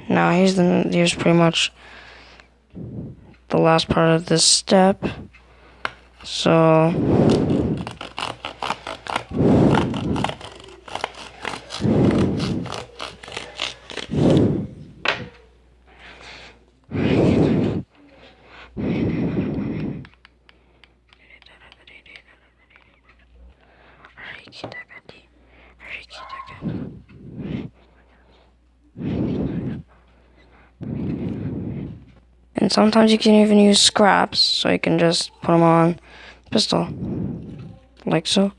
Now here's pretty much the last part of this step. So and sometimes you can even use scraps, so you can just put them on pistol, like so.